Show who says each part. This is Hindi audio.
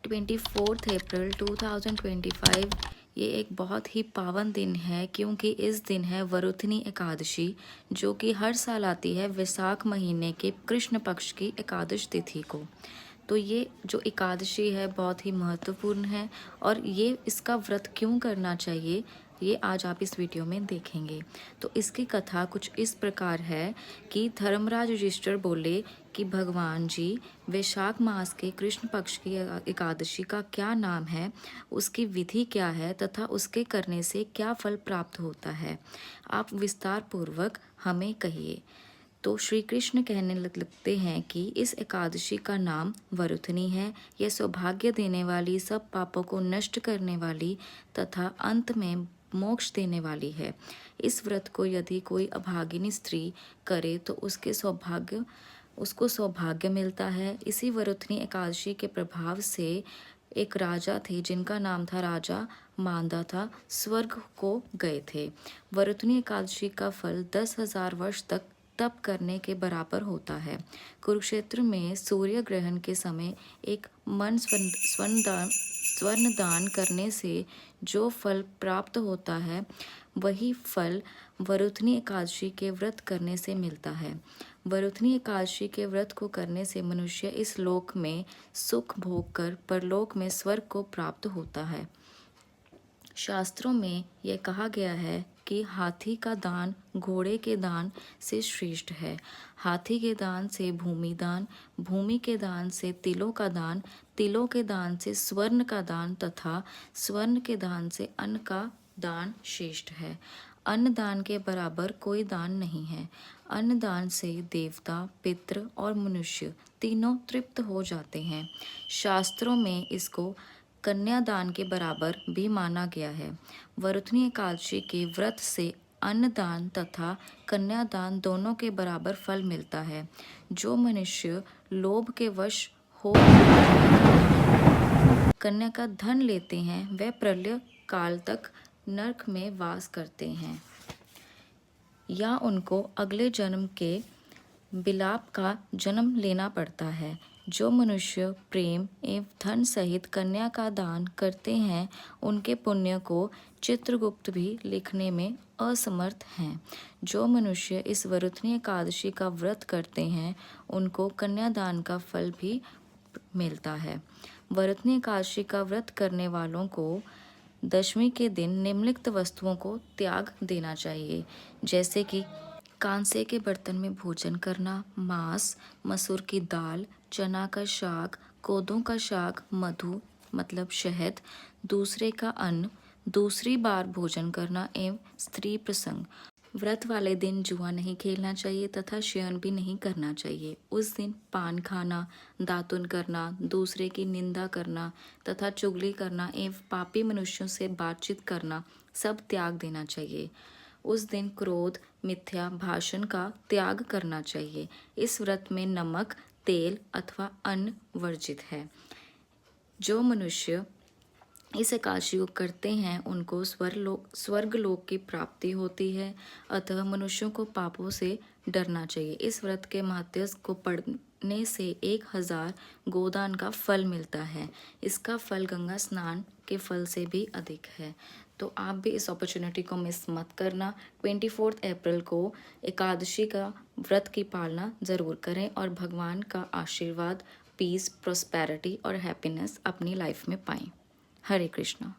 Speaker 1: 24 अप्रैल 2025 ये एक बहुत ही पावन दिन है, क्योंकि इस दिन है वरुथनी एकादशी, जो कि हर साल आती है वैशाख महीने के कृष्ण पक्ष की एकादश तिथि को। तो ये जो एकादशी है बहुत ही महत्वपूर्ण है, और ये इसका व्रत क्यों करना चाहिए ये आज आप इस वीडियो में देखेंगे। तो इसकी कथा कुछ इस प्रकार है कि धर्मराज युधिष्ठिर बोले कि भगवान जी, वैशाख मास के कृष्ण पक्ष की एकादशी का क्या नाम है, उसकी विधि क्या है तथा उसके करने से क्या फल प्राप्त होता है, आप विस्तार पूर्वक हमें कहिए। तो श्री कृष्ण कहने लगते हैं कि इस एकादशी का नाम वरुथनी है। यह सौभाग्य देने वाली, सब पापों को नष्ट करने वाली तथा अंत में मोक्ष देने वाली है। इस व्रत को यदि कोई अभागिनी स्त्री करे तो उसको सौभाग्य मिलता है। इसी वरुथनी एकादशी के प्रभाव से एक राजा थे जिनका नाम था राजा मांदा था, स्वर्ग को गए थे। वरुथनी एकादशी का फल 10,000 वर्ष तक तप करने के बराबर होता है। कुरुक्षेत्र में सूर्य ग्रहण के समय एक मन स्वर्ण दान करने से जो फल प्राप्त होता है, वही फल वरुथनी एकादशी के व्रत करने से मिलता है। वरुथनी एकादशी के व्रत को करने से मनुष्य इस लोक में सुख भोग कर परलोक में स्वर्ग को प्राप्त होता है। शास्त्रों में यह कहा गया है कि हाथी का दान घोड़े के दान से श्रेष्ठ है। हाथी के दान से भूमि दान, भूमि के दान से तिलों का दान, तिलों के दान से स्वर्ण का दान तथा स्वर्ण के दान से अन्न का दान श्रेष्ठ है। अन्न दान के बराबर कोई दान नहीं है। अन्न दान से देवता, पितृ और मनुष्य तीनों तृप्त हो जाते हैं। शास्त्रों में इसको कन्यादान के बराबर भी माना गया है। वरुथनी एकादशी के व्रत से अन्नदान तथा कन्यादान दोनों के बराबर फल मिलता है। जो मनुष्य लोभ के वश हो कन्या का धन लेते हैं, वह प्रलय काल तक नरक में वास करते हैं या उनको अगले जन्म के बिलाप का जन्म लेना पड़ता है। जो मनुष्य प्रेम एवं धन सहित कन्या का दान करते हैं, उनके पुण्य को चित्रगुप्त भी लिखने में असमर्थ हैं। जो मनुष्य इस वरुथनी एकादशी का व्रत करते हैं, उनको कन्यादान का फल भी मिलता है। वरुथनी एकादशी का व्रत करने वालों को दशमी के दिन निम्नलिखित वस्तुओं को त्याग देना चाहिए, जैसे कि कांसे के बर्तन में भोजन करना, मांस, मसूर की दाल, चना का शाक, कोदों का शाक, मधु मतलब शहद, दूसरे का अन्न, दूसरी बार भोजन करना एवं स्त्री प्रसंग। व्रत वाले दिन जुआ नहीं खेलना चाहिए तथा शयन भी नहीं करना चाहिए। उस दिन पान खाना, दातुन करना, दूसरे की निंदा करना तथा चुगली करना एवं पापी मनुष्यों से बातचीत करना सब त्याग देना चाहिए। उस दिन क्रोध, मिथ्या भाषण का त्याग करना चाहिए। इस व्रत में नमक, तेल अथवा अन्न वर्जित है। जो मनुष्य इस एकादशी को करते हैं, उनको स्वर्ग लोक की प्राप्ति होती है। अतः मनुष्यों को पापों से डरना चाहिए। इस व्रत के महत्व को पढ़ने से 1000 गोदान का फल मिलता है। इसका फल गंगा स्नान के फल से भी अधिक है। तो आप भी इस अपॉर्चुनिटी को मिस मत करना। 24 अप्रैल को एकादशी का व्रत की पालना ज़रूर करें और भगवान का आशीर्वाद, पीस, प्रॉस्पेरिटी और हैप्पीनेस अपनी लाइफ में पाएं। हरे कृष्णा।